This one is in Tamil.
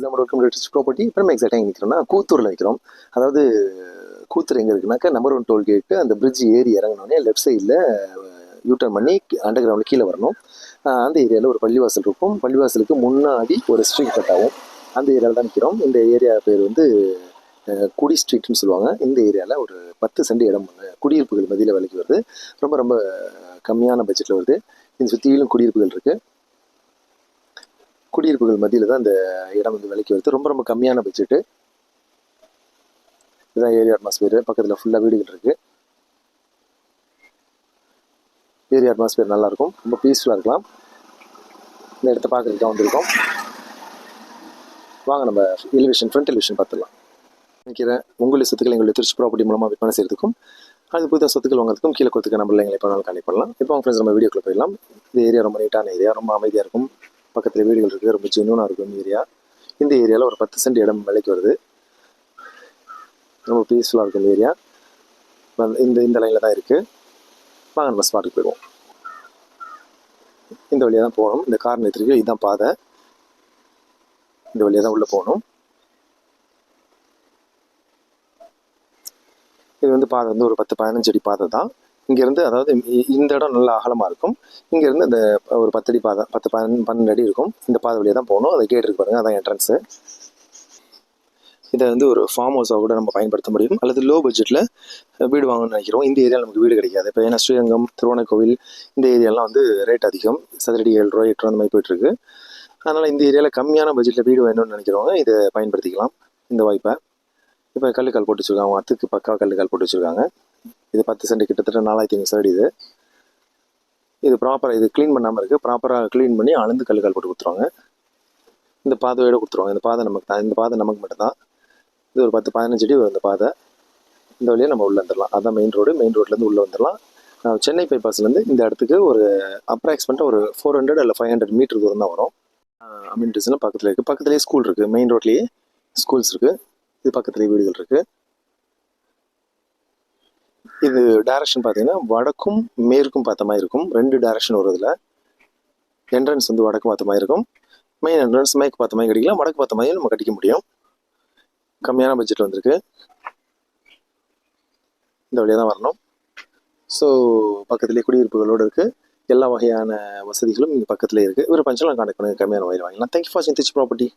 நம்மளோட கம்ப்ளீட் ப்ராப்பர்ட்டி இப்போ நம்ம எக்ஸாக்டாக நிற்கிறோம்னா கூத்தூரில் நிற்கிறோம். அதாவது கூத்தூர் எங்கே இருக்குனாக்கா நம்பர் 1 டோல்கேட்டு அந்த பிரிட்ஜ் ஏறி இறங்கினோடனே லெஃப்ட் சைடில் யூட்டர்ன் பண்ணி அண்டர் கிரவுண்டில் கீழே வரணும். அந்த ஏரியாவில் ஒரு பள்ளிவாசல் இருக்கும். பள்ளிவாசலுக்கு முன்னாடி ஒரு ஸ்ட்ரீட் கட் ஆகும். அந்த ஏரியாவில் தான் நிற்கிறோம். இந்த ஏரியா பேர் வந்து குடி ஸ்ட்ரீட்னு சொல்லுவாங்க. இந்த ஏரியாவில் ஒரு 10 சென்ட் இடம் குடியிருப்புகள் மத்தியில் விலைக்கு வருது. ரொம்ப ரொம்ப கம்மியான பட்ஜெட்டில் வருது. இந்த சுற்றிலும் குடியிருப்புகள் இருக்குது. குடியிருப்புகள் மத்தியில் தான் இந்த இடம் வந்து விலைக்கு வருது. ரொம்ப ரொம்ப கம்மியான பட்ஜெட்டு. இதுதான் ஏரியா அட்மாஸ்பியர். பக்கத்தில் ஃபுல்லாக வீடுகள் இருக்குது. ஏரியா அட்மாஸ்பியர் நல்லாயிருக்கும். ரொம்ப பீஸ்ஃபுல்லாக இருக்கலாம். இந்த இடத்த பார்க்குறதுக்கு தான் வந்திருக்கோம். வாங்க நம்ம ஃப்ரண்ட் எலிவேஷன் பார்த்துடலாம். நினைக்கிறேன் உங்களுடைய சொத்துக்களை எங்களுடைய திருச்சி ப்ராப்பர்ட்டி மூலமாக விற்பனை செய்யறதுக்கும் அது புதுதாக சொத்துக்கள் வாங்குறதுக்கும் கீழே கொடுத்துக்க நம்பரில் எங்களை எப்போ கனெக்ட் பண்ணலாம். இப்போ அவங்க ஃப்ரெண்ட்ஸ் நம்ம வீடியோக்குள்ளே போயிடலாம். இந்த ஏரியா ரொம்ப நீட்டான ஏரியா, ரொம்ப அமைதியாக இருக்கும். பக்கத்தில் வீடுகள் இருக்குது. ரொம்ப ஜென்யூனாக இருக்கும் இந்த ஏரியா. இந்த ஏரியாவில் ஒரு 10 சென்ட் இடம் விலைக்கு வருது. ரொம்ப பீஸ்ஃபுல்லாக இருக்கும் இந்த ஏரியா. இந்த லைனில் தான் இருக்குது. வாங்க நம்ம ஸ்பாட்டுக்கு போயிடுவோம். இந்த வழியாக தான் போகணும். இந்த கார் நிறுத்திருக்கு. இதுதான் பாதை. இந்த வழியாக தான் உள்ளே போகணும். இது வந்து பாதை வந்து ஒரு 10-15 அடி பாதை தான். இங்கேருந்து அதாவது இந்த இடம் நல்லா அகலமாக இருக்கும். இங்கேருந்து இந்த ஒரு 10 அடி பாதை 10-12 அடி இருக்கும். இந்த பாதை வழியாக தான் போகணும். அது கேட் இருக்கு பாருங்கள், அதான் என்ட்ரன்ஸு. இதை வந்து ஒரு ஃபார்ம் ஹவுஸாக கூட நம்ம பயன்படுத்த முடியும். அல்லது லோ பட்ஜெட்டில் வீடு வாங்கணும்னு நினைக்கிறோம். இந்த ஏரியாவில் நமக்கு வீடு கிடைக்காது. இப்போ ஏன்னா ஸ்ரீரங்கம், திருவண்ணாமலை இந்த ஏரியாலாம் வந்து ரேட் அதிகம். சதுரடி 7 ரூபா 8 ரூபா அந்த மாதிரி போயிட்டுருக்கு. அதனால் இந்த ஏரியாவில் கம்மியான பட்ஜெட்டில் வீடு வேணும்னு நினைக்கிறவங்க இதை பயன்படுத்திக்கலாம், இந்த வாய்ப்பை. இப்போ கல்லுக்கால் போட்டு வச்சுருக்காங்க. அத்துக்கு பக்காவாக கல்லுக்கால் போட்டு வச்சுருக்காங்க. இது 10 சென்ட் கிட்டத்தட்ட 4500 சதுரடி. இது ப்ராப்பராக இது க்ளீன் பண்ணாமல் இருக்குது. ப்ராப்பராக க்ளீன் பண்ணி அளந்து கல்லுக்கால் போட்டு கொடுத்துருவாங்க. இந்த பாதையோடு கொடுத்துருவாங்க. இந்த பாதை நமக்கு தான். இந்த பாதை நமக்கு மட்டும்தான். இது ஒரு 10-15 அடி இந்த பாதை. இந்த வழியாக நம்ம உள்ளே வந்துடலாம். அதுதான் மெயின் ரோடு. மெயின் ரோட்லேருந்து உள்ளே வந்துடலாம். சென்னை பைபாஸ்லேருந்து இந்த இடத்துக்கு ஒரு அப்ராக்சிமேட்டாக ஒரு 400 இல்லை 500 மீட்டர் தூரம் தான் வரும். அம்யூனிட்டிஸ்லாம் பக்கத்தில் இருக்குது. பக்கத்துலேயே ஸ்கூல் இருக்குது. மெயின் ரோட்லேயே ஸ்கூல்ஸ் இருக்குது. இது பக்கத்துலேயே வீடுகள் இருக்குது. இது டைரக்ஷன் பார்த்தீங்கன்னா வடக்கும் மேற்கும் பார்த்த மாதிரி இருக்கும். 2 டைரக்ஷன் வருதுல. என்ட்ரன்ஸ் வந்து வடக்கு பார்த்த மாதிரி இருக்கும். மெயின் என்ட்ரன்ஸ் மேற்கு பார்த்த மாதிரி கட்டிக்கலாம். வடக்கு பார்த்த மாதிரி நம்ம கட்டிக்க முடியும். கம்மியான பட்ஜெட் வந்திருக்கு. இந்த வழியாக தான் வரணும். ஸோ பக்கத்துலேயே குடியிருப்புகளோடு இருக்குது. எல்லா வகையான வசதிகளும் இங்கே பக்கத்துலேயே இருக்குது. ஒரு பஞ்சலாம் கான்டாக்ட் பண்ணுங்கள். கம்மியான வகையில் வாங்கலாம். தேங்க்யூ ஃபார் வாட்சிங் திருச்சி ப்ராப்பர்ட்டி.